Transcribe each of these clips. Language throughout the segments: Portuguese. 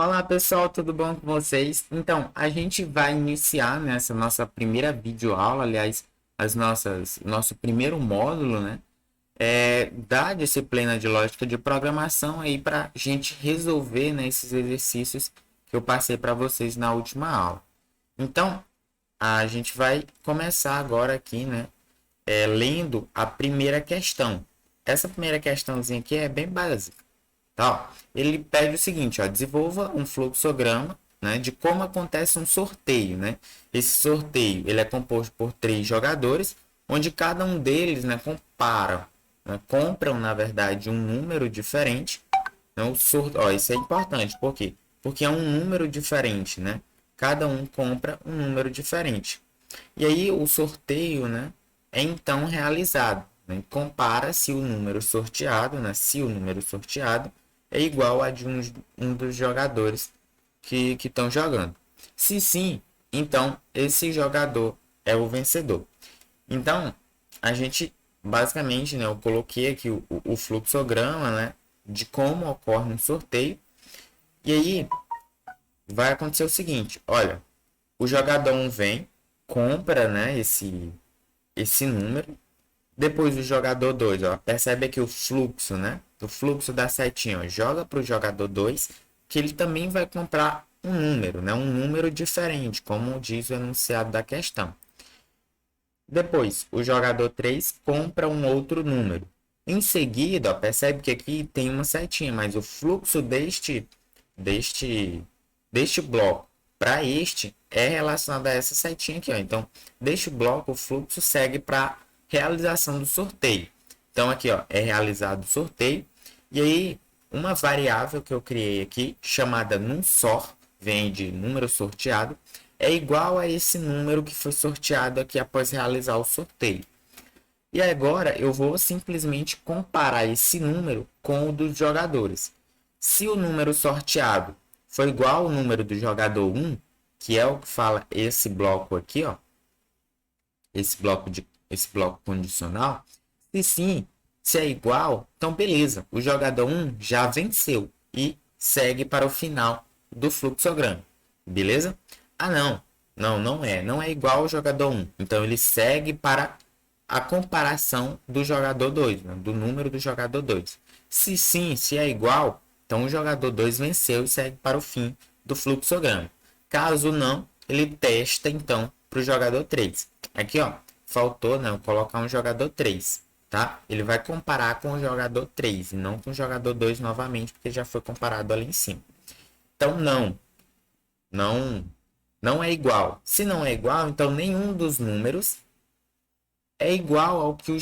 Olá pessoal, tudo bom com vocês? Então, a gente vai iniciar nessa nossa primeira videoaula, aliás, nosso primeiro módulo, né? Da disciplina de lógica de programação aí para a gente resolver, né, esses exercícios que eu passei para vocês na última aula. Então, a gente vai começar agora aqui, né, lendo a primeira questão. Essa primeira questãozinha aqui é bem básica. Tá? Ele pede o seguinte, ó, desenvolva um fluxograma, né, de como acontece um sorteio, né? Esse sorteio ele é composto por três jogadores, onde cada um deles, né, compram na verdade um número diferente. Né? Ó, isso é importante, por quê? Porque é um número diferente, né? Cada um compra um número diferente. E aí o sorteio, né, é então realizado. Né? Compara se o número sorteado, né, se o número sorteado é igual a de um dos jogadores que estão jogando. Se sim, então esse jogador é o vencedor. Então, a gente basicamente, né, eu coloquei aqui o fluxograma, né, de como ocorre um sorteio. E aí vai acontecer o seguinte, olha, o jogador 1 vem, compra, né, esse número. Depois o jogador 2, ó, percebe aqui o fluxo, né? O fluxo da setinha, ó, joga para o jogador 2, que ele também vai comprar um número, né? Um número diferente, como diz o enunciado da questão. Depois, o jogador 3 compra um outro número. Em seguida, ó, percebe que aqui tem uma setinha, mas o fluxo deste, deste bloco para este é relacionado a essa setinha aqui. Ó. Então, deste bloco, o fluxo segue para realização do sorteio. Então, aqui ó, é realizado o sorteio. E aí, uma variável que eu criei aqui, chamada numSor, vem de número sorteado, é igual a esse número que foi sorteado aqui após realizar o sorteio. E agora eu vou simplesmente comparar esse número com o dos jogadores. Se o número sorteado for igual ao número do jogador 1, que é o que fala esse bloco aqui, ó, esse bloco condicional, se sim, se é igual, então beleza, o jogador 1 já venceu e segue para o final do fluxograma. Beleza? Ah, não é igual ao jogador 1. Então ele segue para a comparação do jogador 2, né? Do número do jogador 2. Se sim, se é igual, então o jogador 2 venceu e segue para o fim do fluxograma. Caso não, ele testa então para o jogador 3. Aqui, ó, faltou, né, colocar um jogador 3, tá? Ele vai comparar com o jogador 3 e não com o jogador 2 novamente, porque já foi comparado ali em cima. Então, não, não é igual. Se não é igual, então nenhum dos números é igual ao que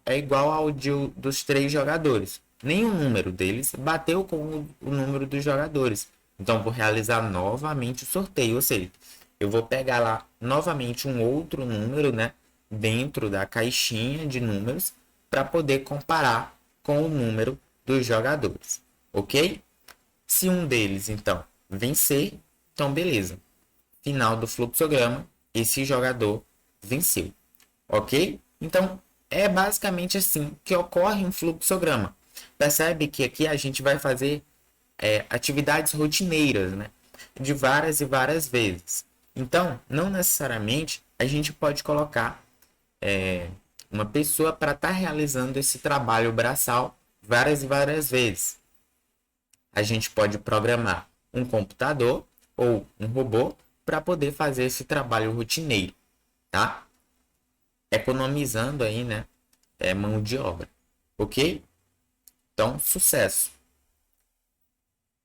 é igual ao dos três jogadores. Nenhum número deles bateu com o número dos jogadores. Então vou realizar novamente o sorteio, ou seja, eu vou pegar lá novamente um outro número, né, dentro da caixinha de números para poder comparar com o número dos jogadores, ok? Se um deles então vencer, então beleza. Final do fluxograma, esse jogador venceu. Ok? Então, é basicamente assim que ocorre um fluxograma. Percebe que aqui a gente vai fazer atividades rotineiras, né? De várias e várias vezes. Então, não necessariamente a gente pode colocar uma pessoa para estar realizando esse trabalho braçal várias e várias vezes. A gente pode programar um computador ou um robô para poder fazer esse trabalho rotineiro, tá? Economizando aí, né, mão de obra. Ok? Então, sucesso.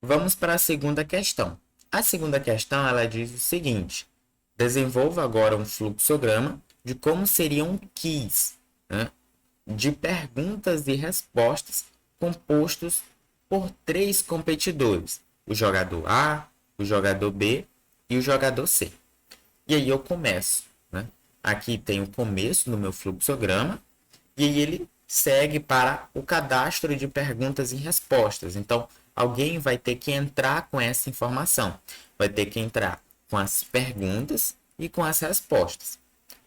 Vamos para a segunda questão. A segunda questão ela diz o seguinte: desenvolva agora um fluxograma de como seria um quiz, né, de perguntas e respostas compostos por três competidores: o jogador A, o jogador B e o jogador C. E aí eu começo, né? Aqui tem o começo do meu fluxograma e aí ele segue para o cadastro de perguntas e respostas. Então, alguém vai ter que entrar com essa informação. Vai ter que entrar com as perguntas e com as respostas.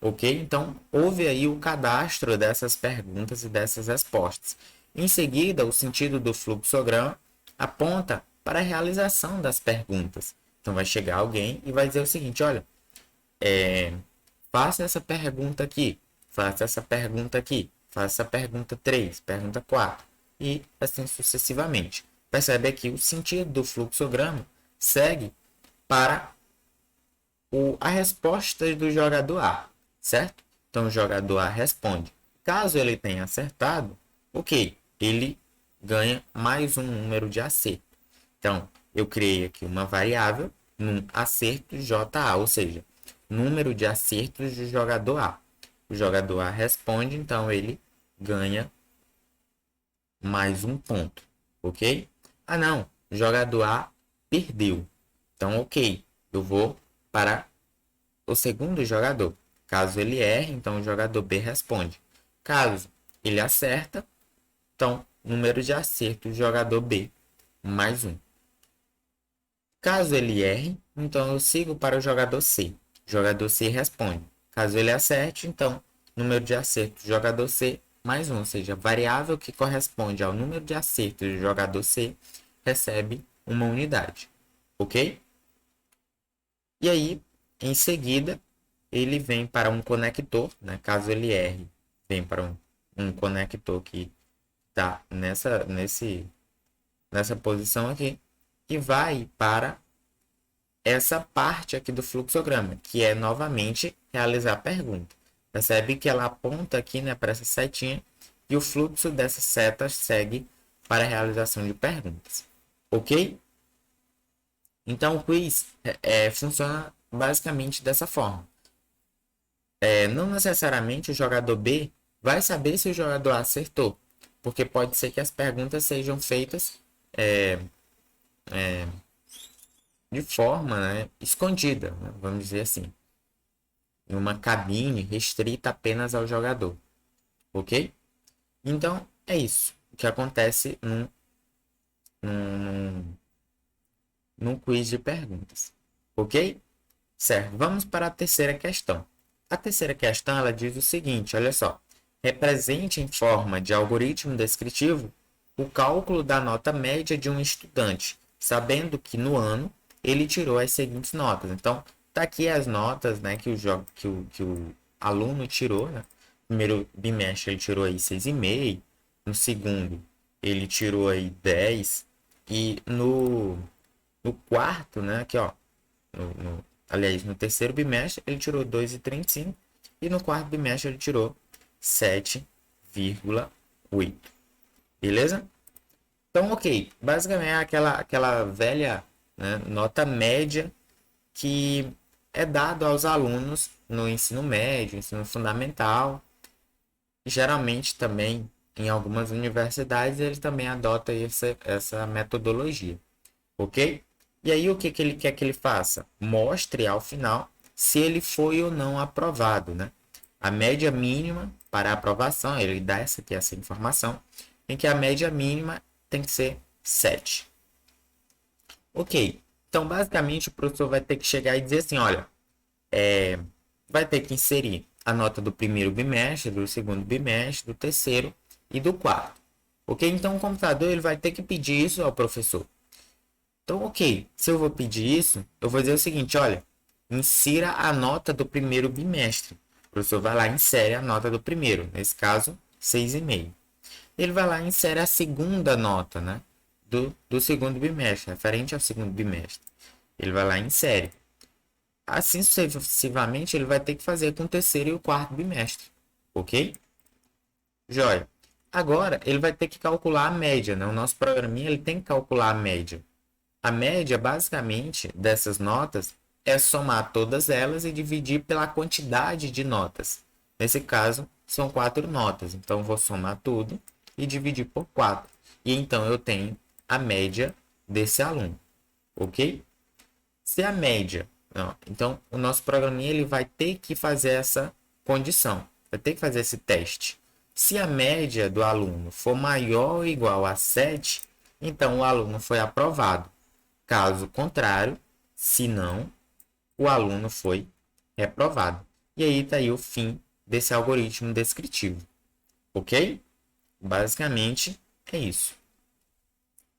Ok? Então, houve aí o cadastro dessas perguntas e dessas respostas. Em seguida, o sentido do fluxograma aponta para a realização das perguntas. Então vai chegar alguém e vai dizer o seguinte, olha, faça essa pergunta aqui, faça essa pergunta aqui, faça a pergunta 3, pergunta 4 e assim sucessivamente. Percebe aqui o sentido do fluxograma segue para a resposta do jogador A, certo? Então o jogador A responde. Caso ele tenha acertado, ok, ele ganha mais um número de acerto. Então eu criei aqui uma variável num acerto JA, ou seja, número de acertos do jogador A. O jogador A responde, então ele ganha mais um ponto, ok? Ah não, o jogador A perdeu. Então ok, eu vou para o segundo jogador. Caso ele erre, então o jogador B responde. Caso ele acerta, então número de acertos do jogador B, mais um. Caso ele erre, então eu sigo para o jogador C. O jogador C responde. Caso ele acerte, então número de acertos do jogador C, mais um. Ou seja, a variável que corresponde ao número de acertos do jogador C recebe uma unidade. Ok? E aí, em seguida, ele vem para um conector, né? Caso ele erre, vem para um conector que está nessa posição aqui e vai para essa parte aqui do fluxograma, que é novamente realizar a pergunta. Percebe que ela aponta aqui, né, para essa setinha e o fluxo dessas setas segue para a realização de perguntas. Ok? Então o quiz funciona basicamente dessa forma. Não necessariamente o jogador B vai saber se o jogador A acertou, porque pode ser que as perguntas sejam feitas de forma, né, escondida, né, vamos dizer assim, em uma cabine restrita apenas ao jogador, ok? Então é isso que acontece num, num quiz de perguntas, ok? Certo, vamos para a terceira questão. A terceira questão ela diz o seguinte, olha só. Represente em forma de algoritmo descritivo o cálculo da nota média de um estudante, sabendo que no ano ele tirou as seguintes notas. Então, tá aqui as notas, né, que o aluno tirou, né? No primeiro bimestre ele tirou aí 6,5, no segundo ele tirou aí 10 e no quarto, né, aqui ó, aliás, no terceiro bimestre ele tirou 2,35 e no quarto bimestre ele tirou 7,8. Beleza? Então, ok. Basicamente é aquela velha, né, nota média que é dado aos alunos no ensino médio, ensino fundamental. E geralmente também em algumas universidades eles também adotam essa metodologia. Ok? E aí o que ele quer que ele faça? Mostre ao final se ele foi ou não aprovado, né? A média mínima para a aprovação, ele dá essa informação, em que a média mínima tem que ser 7. Ok, então basicamente o professor vai ter que chegar e dizer assim, olha, vai ter que inserir a nota do primeiro bimestre, do segundo bimestre, do terceiro e do quarto. Ok, então o computador ele vai ter que pedir isso ao professor. Então, ok, se eu vou pedir isso, eu vou dizer o seguinte, olha, insira a nota do primeiro bimestre. O professor vai lá e insere a nota do primeiro, nesse caso, 6,5. Ele vai lá e insere a segunda nota, né, do segundo bimestre, referente ao segundo bimestre. Ele vai lá e insere. Assim sucessivamente, ele vai ter que fazer com o terceiro e o quarto bimestre, ok? Joia. Agora, ele vai ter que calcular a média, né? O nosso programinha ele tem que calcular a média. A média, basicamente, dessas notas é somar todas elas e dividir pela quantidade de notas. Nesse caso, são 4 notas. Então, vou somar tudo e dividir por 4. E então, eu tenho a média desse aluno. Ok? Se a média... Não, então, o nosso programinha ele vai ter que fazer essa condição. Vai ter que fazer esse teste. Se a média do aluno for maior ou igual a 7, então o aluno foi aprovado. Caso contrário, se não, o aluno foi reprovado. E aí está aí o fim desse algoritmo descritivo. Ok? Basicamente é isso.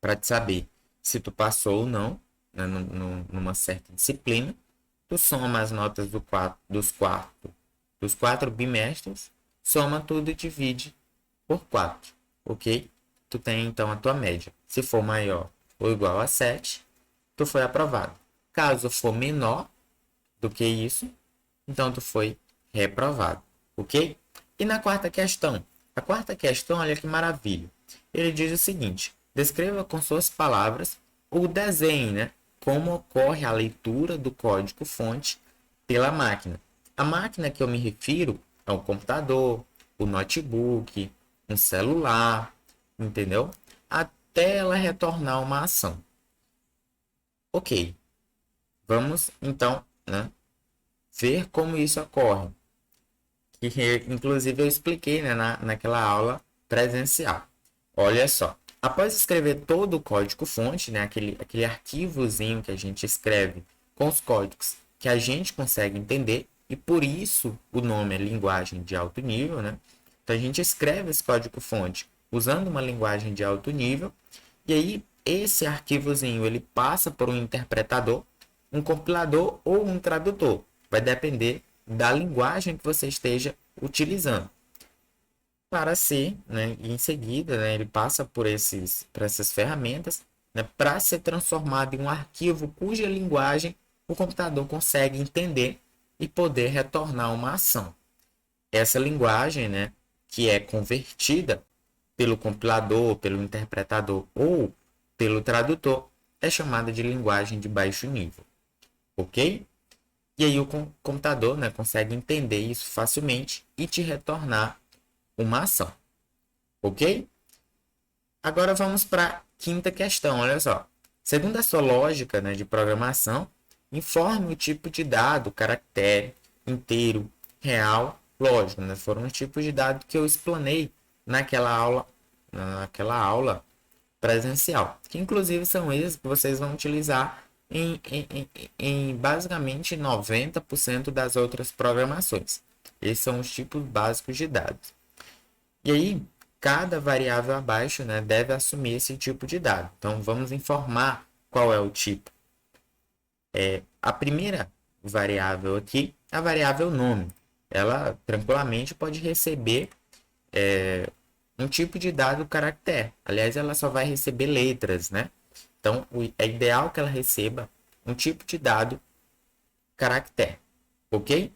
Para te saber se tu passou ou não, né, numa certa disciplina. Tu soma as notas dos quatro bimestres, soma tudo e divide por 4, ok? Tu tem então a tua média. Se for maior ou igual a 7, tu foi aprovado. Caso for menor do que isso, então tu foi reprovado, ok? E na quarta questão? A quarta questão, olha que maravilha. Ele diz o seguinte: descreva com suas palavras ou desenhe, né, como ocorre a leitura do código-fonte pela máquina. A máquina que eu me refiro é o computador, o notebook, um celular, entendeu? Até ela retornar uma ação. Ok, vamos então, né, ver como isso ocorre. Que inclusive eu expliquei, né, naquela aula presencial. Olha só, após escrever todo o código-fonte, né, aquele arquivozinho que a gente escreve com os códigos que a gente consegue entender, e por isso o nome é linguagem de alto nível, né? Então a gente escreve esse código-fonte usando uma linguagem de alto nível, e aí esse arquivozinho ele passa por um interpretador, um compilador ou um tradutor. Vai depender da linguagem que você esteja utilizando. Para ser, né, e em seguida, né, ele passa por essas ferramentas, né, para ser transformado em um arquivo cuja linguagem o computador consegue entender e poder retornar uma ação. Essa linguagem, né, que é convertida pelo compilador, pelo interpretador ou pelo tradutor, é chamada de linguagem de baixo nível, ok? E aí o computador, né, consegue entender isso facilmente e te retornar uma ação, ok? Agora vamos para a quinta questão, olha só. Segundo a sua lógica, né, de programação, informe o tipo de dado, caractere, inteiro, real, lógico, né? Foram os tipos de dado que eu explanei naquela aula presencial, que inclusive são esses que vocês vão utilizar em basicamente 90% das outras programações. Esses são os tipos básicos de dados. E aí, cada variável abaixo, né, deve assumir esse tipo de dado. Então, vamos informar qual é o tipo. A primeira variável aqui é a variável nome. Ela tranquilamente pode receber um tipo de dado caractere. Aliás, ela só vai receber letras, né? Então, é ideal que ela receba um tipo de dado caractere, ok?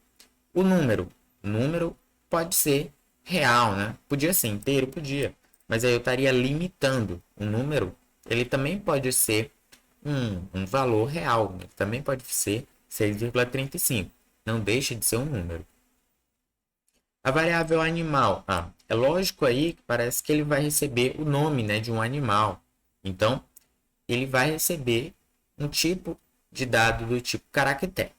O número pode ser real, né? Podia ser inteiro, podia, mas aí eu estaria limitando. O número, ele também pode ser um valor real, né? Também pode ser 6,35. Não deixa de ser um número. A variável animal, é lógico aí que parece que ele vai receber o nome, né, de um animal. Então, ele vai receber um tipo de dado do tipo caractere,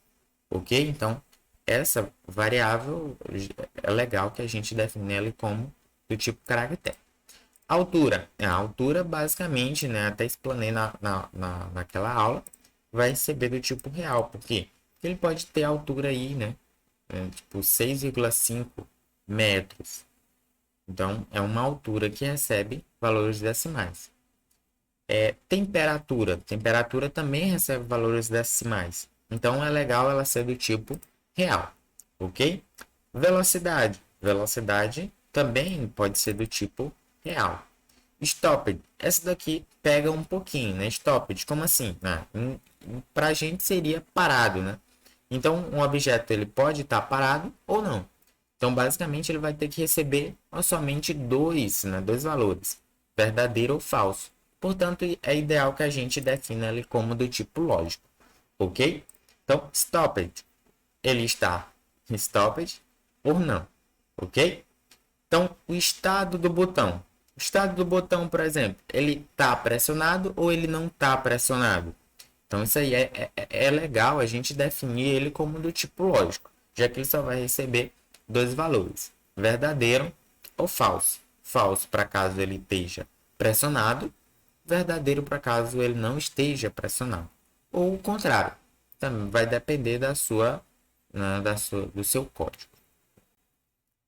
ok? Então, essa variável é legal que a gente define ela como do tipo caractere. Altura. A altura, basicamente, né, até explanei naquela aula, vai receber do tipo real. Por quê? Porque ele pode ter altura aí, né? Tipo 6,5 metros. Então, é uma altura que recebe valores decimais. Temperatura. Temperatura também recebe valores decimais. Então, é legal ela ser do tipo real. Ok? Velocidade. Velocidade também pode ser do tipo real. Stopped. Essa daqui pega um pouquinho, né? Stopped, como assim? Para a gente seria parado, né? Então, um objeto ele pode estar parado ou não. Então, basicamente, ele vai ter que receber somente dois valores, verdadeiro ou falso. Portanto, é ideal que a gente defina ele como do tipo lógico, ok? Então, stopped, ele está stopped ou não, ok? Então, o estado do botão. O estado do botão, por exemplo, ele está pressionado ou ele não está pressionado? Então, isso aí é legal a gente definir ele como do tipo lógico, já que ele só vai receber dois valores, verdadeiro ou falso. Falso para caso ele esteja pressionado, verdadeiro para caso ele não esteja pressionado. Ou o contrário, também vai depender né, do seu código.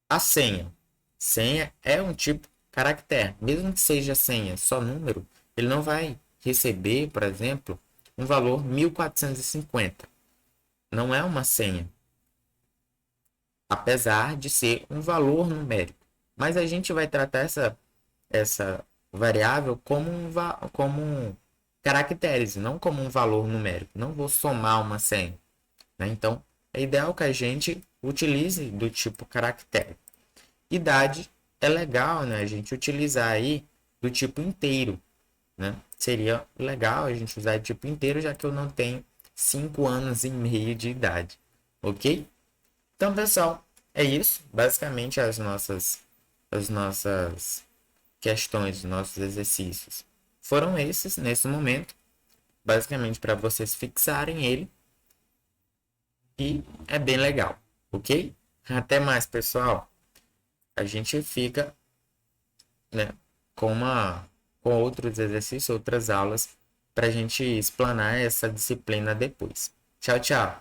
A senha. Senha é um tipo caractere. Mesmo que seja senha só número, ele não vai receber, por exemplo, um valor 1450. Não é uma senha, apesar de ser um valor numérico. Mas a gente vai tratar essa variável como caracteres, não como um valor numérico. Não vou somar uma senha, né? Então, é ideal que a gente utilize do tipo caractere. Idade é legal, né? A gente utilizar aí do tipo inteiro, né? Seria legal a gente usar do tipo inteiro, já que eu não tenho 5 anos e meio de idade, ok? Então, pessoal, é isso. Basicamente, as nossas questões, os nossos exercícios foram esses nesse momento. Basicamente, para vocês fixarem ele. E é bem legal, ok? Até mais, pessoal. A gente fica, né, com outros exercícios, outras aulas, para a gente explanar essa disciplina depois. Tchau, tchau.